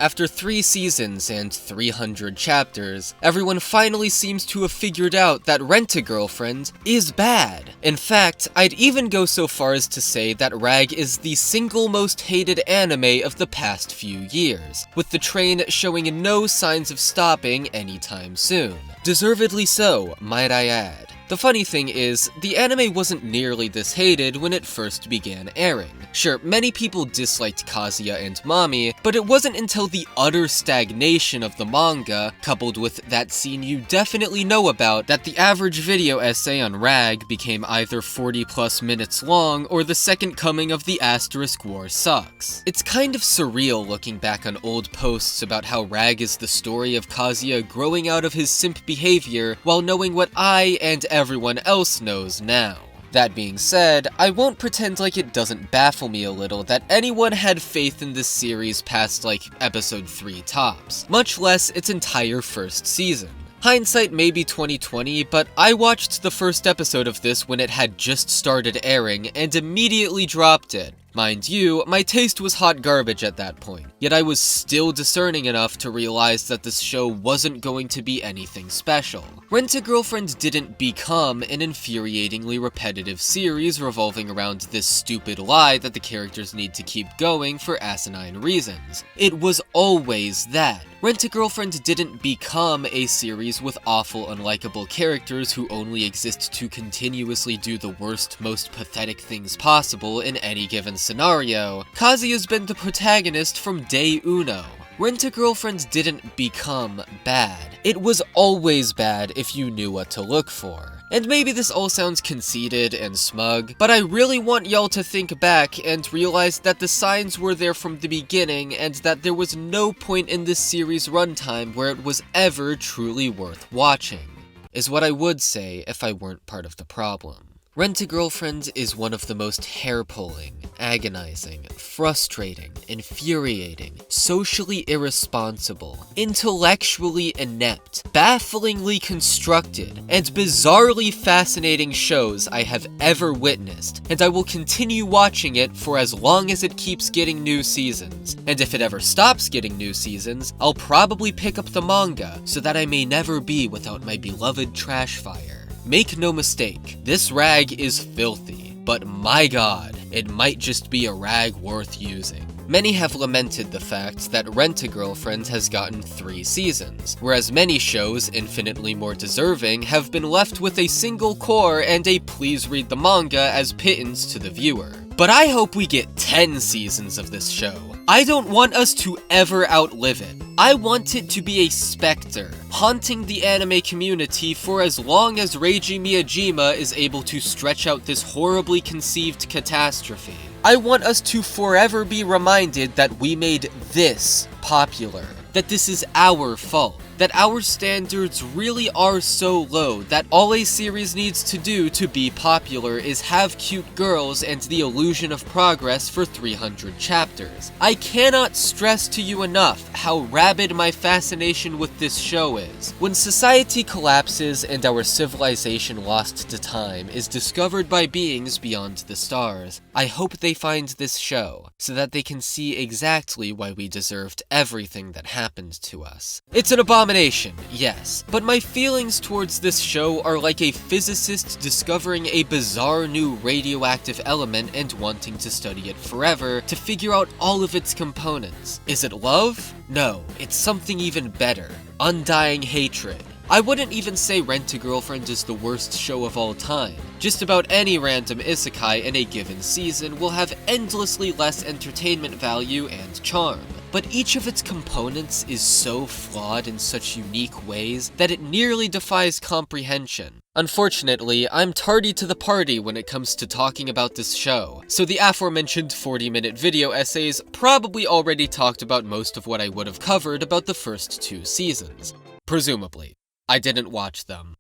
After 3 seasons and 300 chapters, everyone finally seems to have figured out that Rent-a-Girlfriend is bad. In fact, I'd even go so far as to say that RAG is the single most hated anime of the past few years, with the train showing no signs of stopping anytime soon. Deservedly so, might I add. The funny thing is, the anime wasn't nearly this hated when it first began airing. Sure, many people disliked Kazuya and Mami, but it wasn't until the utter stagnation of the manga, coupled with that scene you definitely know about, that the average video essay on RAG became either 40 plus minutes long or the second coming of the Asterisk War sucks. It's kind of surreal looking back on old posts about how RAG is the story of Kazuya growing out of his simp behavior while knowing what I and everyone else knows now. That being said, I won't pretend like it doesn't baffle me a little that anyone had faith in this series past like episode 3 tops, much less its entire first season. Hindsight may be 2020, but I watched the first episode of this when it had just started airing and immediately dropped it. Mind you, my taste was hot garbage at that point, yet I was still discerning enough to realize that this show wasn't going to be anything special. Rent-a-Girlfriend didn't become an infuriatingly repetitive series revolving around this stupid lie that the characters need to keep going for asinine reasons. It was always that. Rent-a-Girlfriend didn't become a series with awful, unlikable characters who only exist to continuously do the worst, most pathetic things possible in any given scenario. Kazuya's been the protagonist from day uno. Rent-a-Girlfriend didn't become bad. It was always bad if you knew what to look for. And maybe this all sounds conceited and smug, but I really want y'all to think back and realize that the signs were there from the beginning and that there was no point in this series' runtime where it was ever truly worth watching, is what I would say if I weren't part of the problem. Rent-a-Girlfriend is one of the most hair-pulling, agonizing, frustrating, infuriating, socially irresponsible, intellectually inept, bafflingly constructed, and bizarrely fascinating shows I have ever witnessed, and I will continue watching it for as long as it keeps getting new seasons. And if it ever stops getting new seasons, I'll probably pick up the manga, so that I may never be without my beloved trash fire. Make no mistake, this rag is filthy, but my god, it might just be a rag worth using. Many have lamented the fact that Rent-a-Girlfriend has gotten 3 seasons, whereas many shows, infinitely more deserving, have been left with a single core and a please read the manga as pittance to the viewer. But I hope we get 10 seasons of this show. I don't want us to ever outlive it. I want it to be a specter, haunting the anime community for as long as Reiji Miyajima is able to stretch out this horribly conceived catastrophe. I want us to forever be reminded that we made this popular, that this is our fault, that our standards really are so low that all a series needs to do to be popular is have cute girls and the illusion of progress for 300 chapters. I cannot stress to you enough how rabid my fascination with this show is. When society collapses and our civilization lost to time is discovered by beings beyond the stars, I hope they find this show, so that they can see exactly why we deserved everything that happened to us. It's an abomination, yes, but my feelings towards this show are like a physicist discovering a bizarre new radioactive element and wanting to study it forever to figure out all of its components. Is it love? No, it's something even better. Undying hatred. I wouldn't even say Rent-a-Girlfriend is the worst show of all time. Just about any random isekai in a given season will have endlessly less entertainment value and charm. But each of its components is so flawed in such unique ways that it nearly defies comprehension. Unfortunately, I'm tardy to the party when it comes to talking about this show, so the aforementioned 40-minute video essays probably already talked about most of what I would have covered about the first 2 seasons. Presumably. I didn't watch them.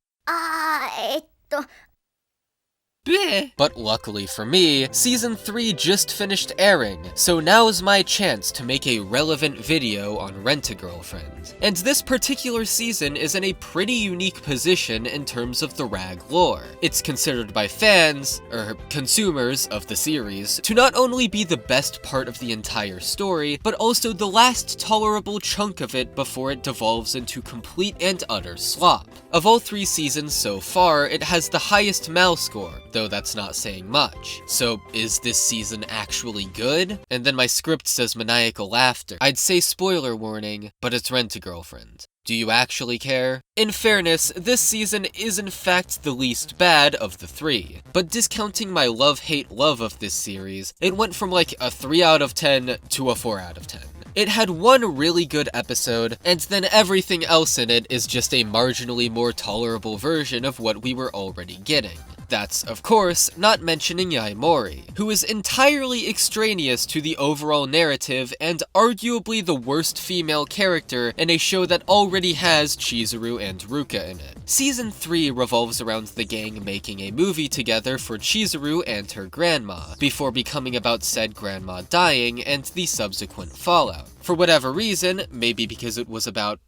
Bleh. But luckily for me, Season 3 just finished airing, so now is my chance to make a relevant video on Rent-A-Girlfriend. And this particular season is in a pretty unique position in terms of the rag lore. It's considered by fans, or consumers of the series, to not only be the best part of the entire story, but also the last tolerable chunk of it before it devolves into complete and utter slop. Of all 3 seasons so far, it has the highest Mal score, though that's not saying much. So is this season actually good? And then my script says maniacal laughter. I'd say spoiler warning, but it's Rent-A-Girlfriend. Do you actually care? In fairness, this season is in fact the least bad of the 3, but discounting my love-hate love of this series, it went from like a 3 out of 10 to a 4 out of 10. It had one really good episode, and then everything else in it is just a marginally more tolerable version of what we were already getting. That's, of course, not mentioning Yaemori, who is entirely extraneous to the overall narrative and arguably the worst female character in a show that already has Chizuru and Ruka in it. Season 3 revolves around the gang making a movie together for Chizuru and her grandma, before becoming about said grandma dying and the subsequent fallout. For whatever reason, maybe because it was about,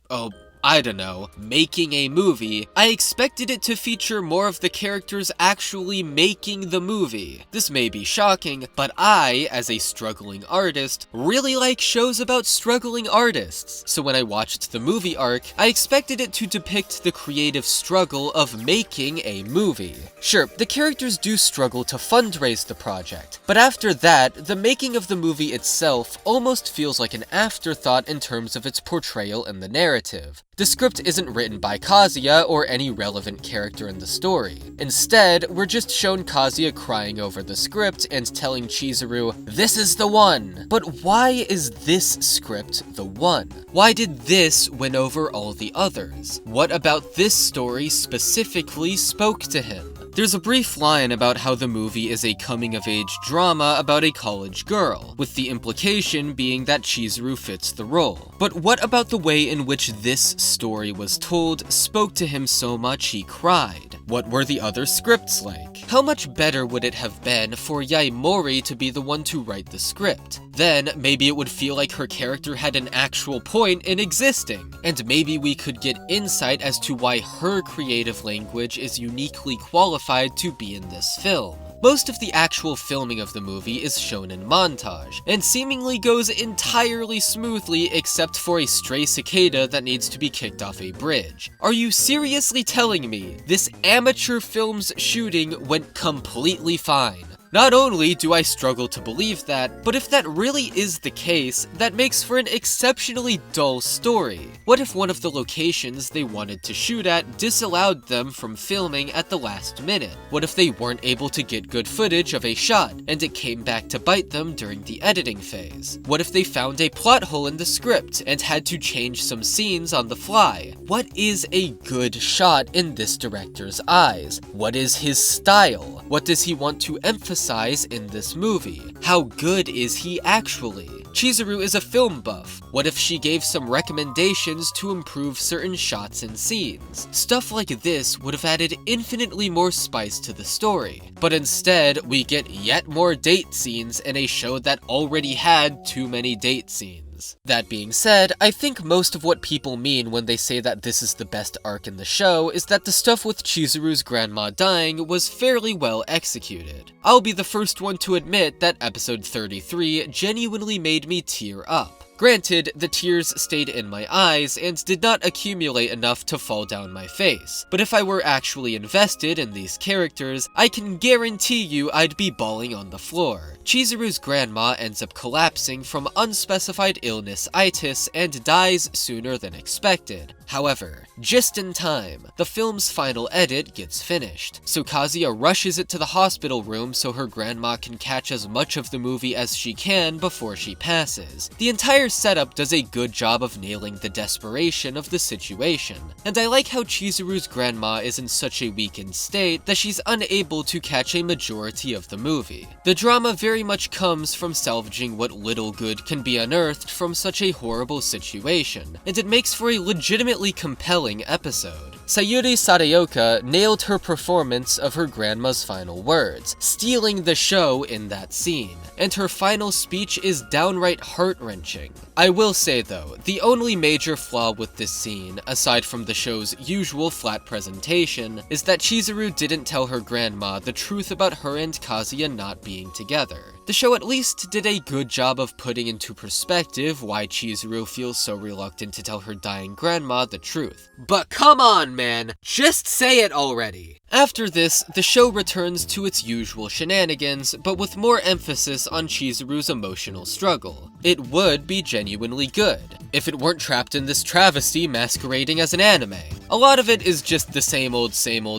I don't know, making a movie, I expected it to feature more of the characters actually making the movie. This may be shocking, but I, as a struggling artist, really like shows about struggling artists. So when I watched the movie arc, I expected it to depict the creative struggle of making a movie. Sure, the characters do struggle to fundraise the project, but after that, the making of the movie itself almost feels like an afterthought in terms of its portrayal in the narrative. The script isn't written by Kazuya or any relevant character in the story. Instead, we're just shown Kazuya crying over the script and telling Chizuru, "This is the one!" But why is this script the one? Why did this win over all the others? What about this story specifically spoke to him? There's a brief line about how the movie is a coming-of-age drama about a college girl, with the implication being that Chizuru fits the role. But what about the way in which this story was told spoke to him so much he cried? What were the other scripts like? How much better would it have been for Yaemori to be the one to write the script? Then, maybe it would feel like her character had an actual point in existing, and maybe we could get insight as to why her creative language is uniquely qualified to be in this film. Most of the actual filming of the movie is shown in montage, and seemingly goes entirely smoothly except for a stray cicada that needs to be kicked off a bridge. Are you seriously telling me this amateur film's shooting went completely fine? Not only do I struggle to believe that, but if that really is the case, that makes for an exceptionally dull story. What if one of the locations they wanted to shoot at disallowed them from filming at the last minute? What if they weren't able to get good footage of a shot, and it came back to bite them during the editing phase? What if they found a plot hole in the script, and had to change some scenes on the fly? What is a good shot in this director's eyes? What is his style? What does he want to emphasize in this movie? How good is he actually? Chizuru is a film buff. What if she gave some recommendations to improve certain shots and scenes? Stuff like this would have added infinitely more spice to the story. But instead, we get yet more date scenes in a show that already had too many date scenes. That being said, I think most of what people mean when they say that this is the best arc in the show is that the stuff with Chizuru's grandma dying was fairly well executed. I'll be the first one to admit that episode 33 genuinely made me tear up. Granted, the tears stayed in my eyes and did not accumulate enough to fall down my face, but if I were actually invested in these characters, I can guarantee you I'd be bawling on the floor. Chizuru's grandma ends up collapsing from unspecified illness-itis and dies sooner than expected. However, just in time, the film's final edit gets finished, so Kazuya rushes it to the hospital room so her grandma can catch as much of the movie as she can before she passes. The entire setup does a good job of nailing the desperation of the situation, and I like how Chizuru's grandma is in such a weakened state that she's unable to catch a majority of the movie. The drama very much comes from salvaging what little good can be unearthed from such a horrible situation, and it makes for a legitimately legitimately compelling episode. Sayuri Sadaoka nailed her performance of her grandma's final words, stealing the show in that scene, and her final speech is downright heart-wrenching. I will say though, the only major flaw with this scene, aside from the show's usual flat presentation, is that Chizuru didn't tell her grandma the truth about her and Kazuya not being together. The show at least did a good job of putting into perspective why Chizuru feels so reluctant to tell her dying grandma the truth. But come on, man, just say it already! After this, the show returns to its usual shenanigans, but with more emphasis on Chizuru's emotional struggle. It would be genuinely good, if it weren't trapped in this travesty masquerading as an anime. A lot of it is just the same old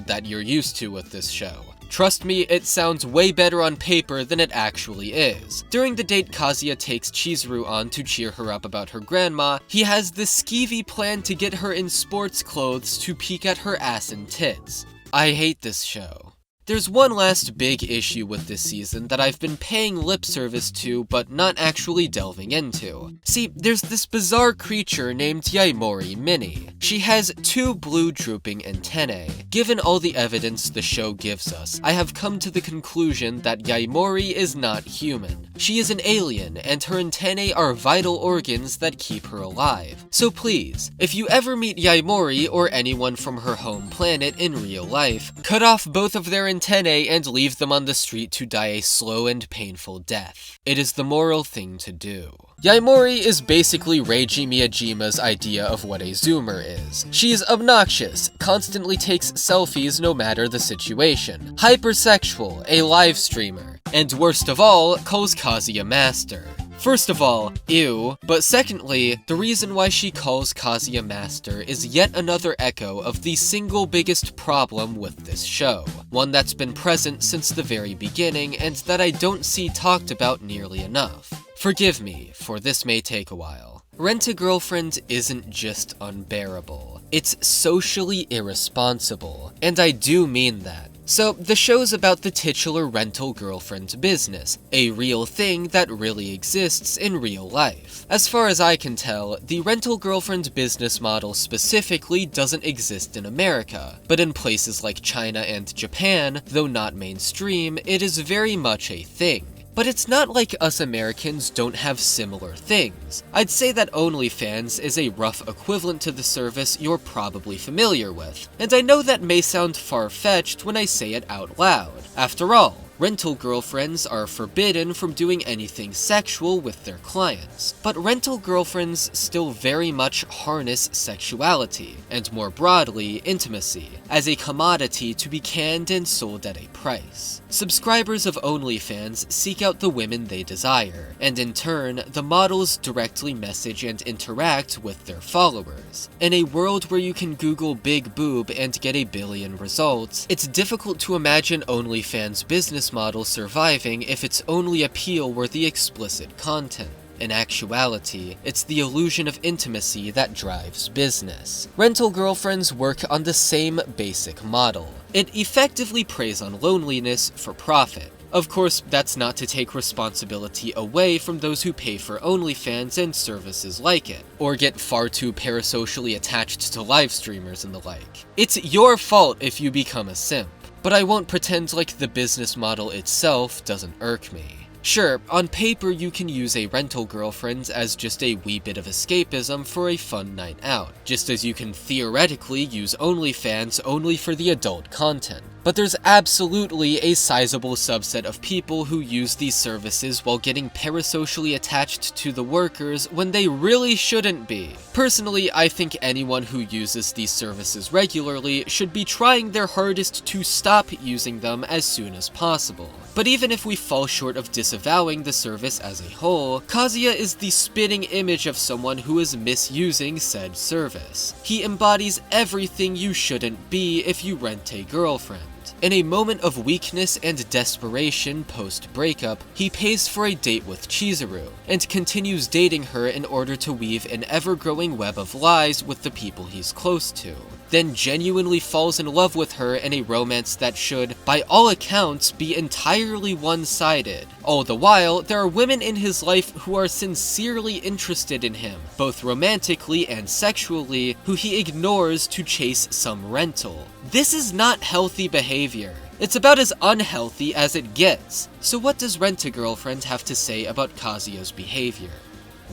that you're used to with this show. Trust me, it sounds way better on paper than it actually is. During the date Kazuya takes Chizuru on to cheer her up about her grandma, he has this skeevy plan to get her in sports clothes to peek at her ass and tits. I hate this show. There's one last big issue with this season that I've been paying lip service to but not actually delving into. See, there's this bizarre creature named Yaemori Mini. She has 2 blue drooping antennae. Given all the evidence the show gives us, I have come to the conclusion that Yaemori is not human. She is an alien, and her antennae are vital organs that keep her alive. So please, if you ever meet Yaemori or anyone from her home planet in real life, cut off both of their antennae and leave them on the street to die a slow and painful death. It is the moral thing to do. Yaemori is basically Reiji Miyajima's idea of what a zoomer is. She's obnoxious, constantly takes selfies no matter the situation, hypersexual, a live streamer, and worst of all, calls Kazuya master. First of all, ew, but secondly, the reason why she calls Kazuya master is yet another echo of the single biggest problem with this show, one that's been present since the very beginning and that I don't see talked about nearly enough. Forgive me, for this may take a while. Rent-a-Girlfriend isn't just unbearable, it's socially irresponsible, and I do mean that. So, the show's about the titular rental girlfriend business, a real thing that really exists in real life. As far as I can tell, the rental girlfriend business model specifically doesn't exist in America, but in places like China and Japan, though not mainstream, it is very much a thing. But it's not like us Americans don't have similar things. I'd say that OnlyFans is a rough equivalent to the service you're probably familiar with, and I know that may sound far-fetched when I say it out loud. After all, rental girlfriends are forbidden from doing anything sexual with their clients, but rental girlfriends still very much harness sexuality, and more broadly, intimacy, as a commodity to be canned and sold at a price. Subscribers of OnlyFans seek out the women they desire, and in turn, the models directly message and interact with their followers. In a world where you can Google big boob and get a billion results, it's difficult to imagine OnlyFans' business model surviving if its only appeal were the explicit content. In actuality, it's the illusion of intimacy that drives business. Rental girlfriends work on the same basic model. It effectively preys on loneliness for profit. Of course, that's not to take responsibility away from those who pay for OnlyFans and services like it, or get far too parasocially attached to live streamers and the like. It's your fault if you become a simp, but I won't pretend like the business model itself doesn't irk me. Sure, on paper you can use a rental girlfriend as just a wee bit of escapism for a fun night out, just as you can theoretically use OnlyFans only for the adult content. But there's absolutely a sizable subset of people who use these services while getting parasocially attached to the workers when they really shouldn't be. Personally, I think anyone who uses these services regularly should be trying their hardest to stop using them as soon as possible. But even if we fall short of disavowing the service as a whole, Kazuya is the spitting image of someone who is misusing said service. He embodies everything you shouldn't be if you rent a girlfriend. In a moment of weakness and desperation post-breakup, he pays for a date with Chizuru, and continues dating her in order to weave an ever-growing web of lies with the people he's close to. then genuinely falls in love with her in a romance that should, by all accounts, be entirely one-sided. All the while, there are women in his life who are sincerely interested in him, both romantically and sexually, who he ignores to chase some rental. This is not healthy behavior. It's about as unhealthy as it gets. So what does Rent-A-Girlfriend have to say about Kazuya's behavior?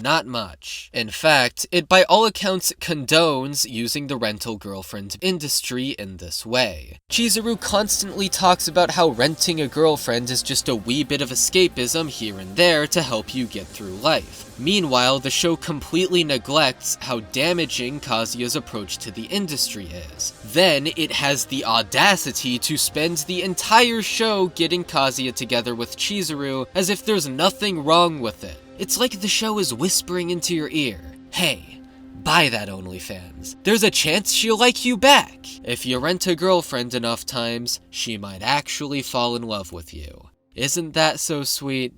Not much. In fact, it by all accounts condones using the rental girlfriend industry in this way. Chizuru constantly talks about how renting a girlfriend is just a wee bit of escapism here and there to help you get through life. Meanwhile, the show completely neglects how damaging Kazuya's approach to the industry is. Then, it has the audacity to spend the entire show getting Kazuya together with Chizuru as if there's nothing wrong with it. It's like the show is whispering into your ear, hey, buy that OnlyFans. There's a chance she'll like you back. If you rent a girlfriend enough times, she might actually fall in love with you. Isn't that so sweet?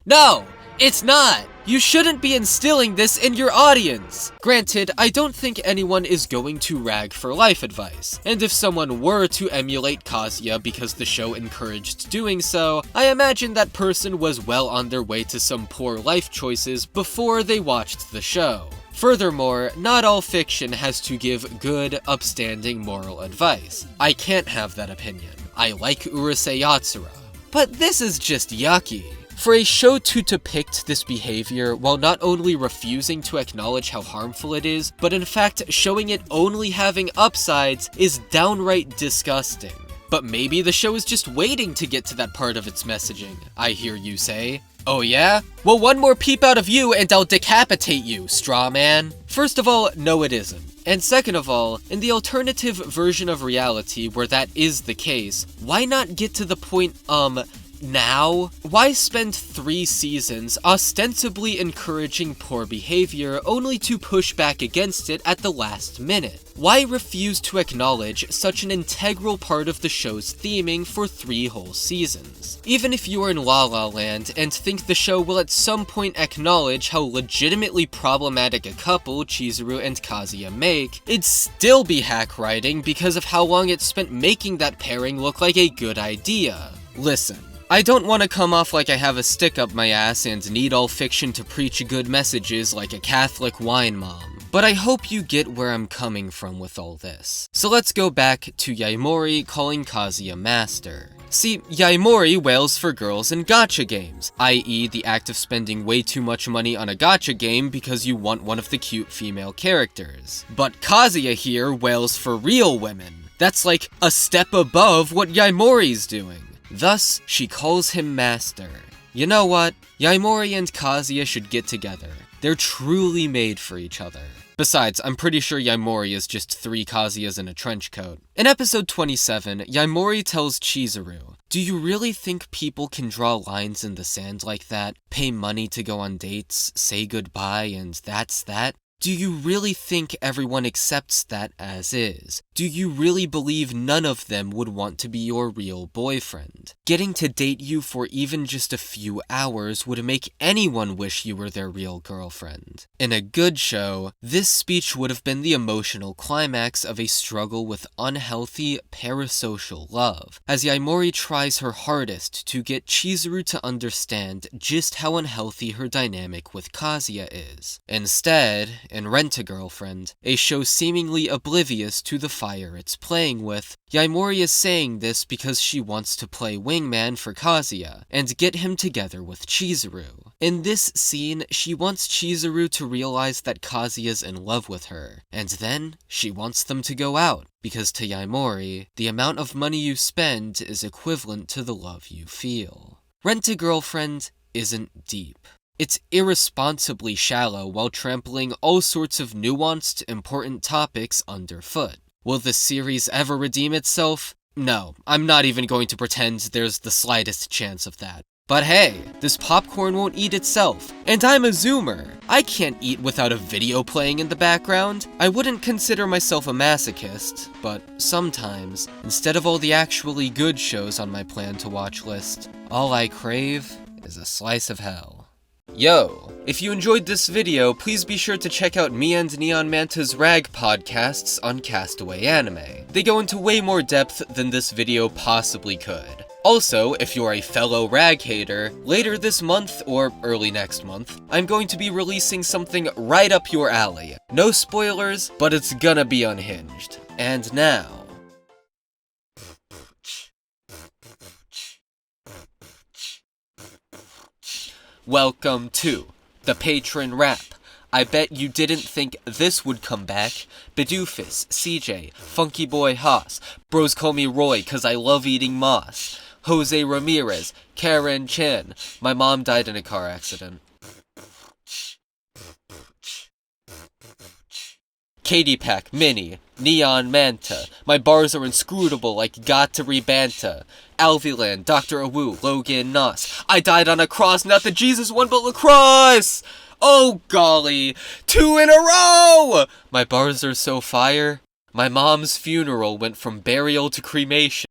No, it's not! You shouldn't be instilling this in your audience! Granted, I don't think anyone is going to rag for life advice, and if someone were to emulate Kazuya because the show encouraged doing so, I imagine that person was well on their way to some poor life choices before they watched the show. Furthermore, not all fiction has to give good, upstanding moral advice. I can't have that opinion. I like Urusei Yatsura. But this is just yucky. For a show to depict this behavior while not only refusing to acknowledge how harmful it is, but in fact showing it only having upsides is downright disgusting. But maybe the show is just waiting to get to that part of its messaging, I hear you say. Oh yeah? Well, one more peep out of you and I'll decapitate you, straw man. First of all, no it isn't. And second of all, in the alternative version of reality where that is the case, why not get to the point, now? Why spend 3 seasons ostensibly encouraging poor behavior only to push back against it at the last minute? Why refuse to acknowledge such an integral part of the show's theming for 3 whole seasons? Even if you are in La La Land and think the show will at some point acknowledge how legitimately problematic a couple Chizuru and Kazuya make, it'd still be hack writing because of how long it spent making that pairing look like a good idea. Listen. I don't want to come off like I have a stick up my ass and need all fiction to preach good messages like a Catholic wine mom, but I hope you get where I'm coming from with all this. So let's go back to Yaemori calling Kazuya master. See, yaemori wails for girls in gacha games, i.e. the act of spending way too much money on a gacha game because you want one of the cute female characters. But Kazuya here wails for real women. That's like a step above what Yaemori's doing. Thus, she calls him master. You know what? Yaemori and Kazuya should get together. They're truly made for each other. Besides, I'm pretty sure Yaemori is just 3 Kazuyas in a trench coat. In episode 27, Yaemori tells Chizuru, "Do you really think people can draw lines in the sand like that? Pay money to go on dates, say goodbye, and that's that? Do you really think everyone accepts that as is? Do you really believe none of them would want to be your real boyfriend? Getting to date you for even just a few hours would make anyone wish you were their real girlfriend." In a good show, this speech would have been the emotional climax of a struggle with unhealthy parasocial love, as Yaemori tries her hardest to get Chizuru to understand just how unhealthy her dynamic with Kazuya is. Instead, in Rent-A-Girlfriend, a show seemingly oblivious to the fire it's playing with, Yaemori is saying this because she wants to play wingman for Kazuya and get him together with Chizuru. In this scene, she wants Chizuru to realize that Kazuya's in love with her, and then she wants them to go out, because to Yaemori, the amount of money you spend is equivalent to the love you feel. Rent-A-Girlfriend isn't deep. It's irresponsibly shallow while trampling all sorts of nuanced, important topics underfoot. Will the series ever redeem itself? No, I'm not even going to pretend there's the slightest chance of that. But hey, this popcorn won't eat itself, and I'm a zoomer. I can't eat without a video playing in the background. I wouldn't consider myself a masochist, but sometimes, instead of all the actually good shows on my plan to watch list, all I crave is a slice of hell. Yo! If you enjoyed this video, please be sure to check out me and neonmanta's rag podcasts on Castaway Anime. They go into way more depth than this video possibly could. Also, if you're a fellow rag hater, later this month, or early next month, I'm going to be releasing something right up your alley. No spoilers, but it's gonna be unhinged. And now... Welcome to the Patron Rap. I bet you didn't think this would come back. Bidoofus, CJ, Funky Boy Haas, Bros Call Me Roy cause I love eating moss, Jose Ramirez, Karen Chan, my mom died in a car accident. Katie Pack, Mini, neonmanta, my bars are inscrutable like Got to Rebanta, Alviland, Dr. Awu, Logan Noss, I died on a cross, not the Jesus one but lacrosse! Oh golly, 2 in a row! My bars are so fire, my mom's funeral went from burial to cremation.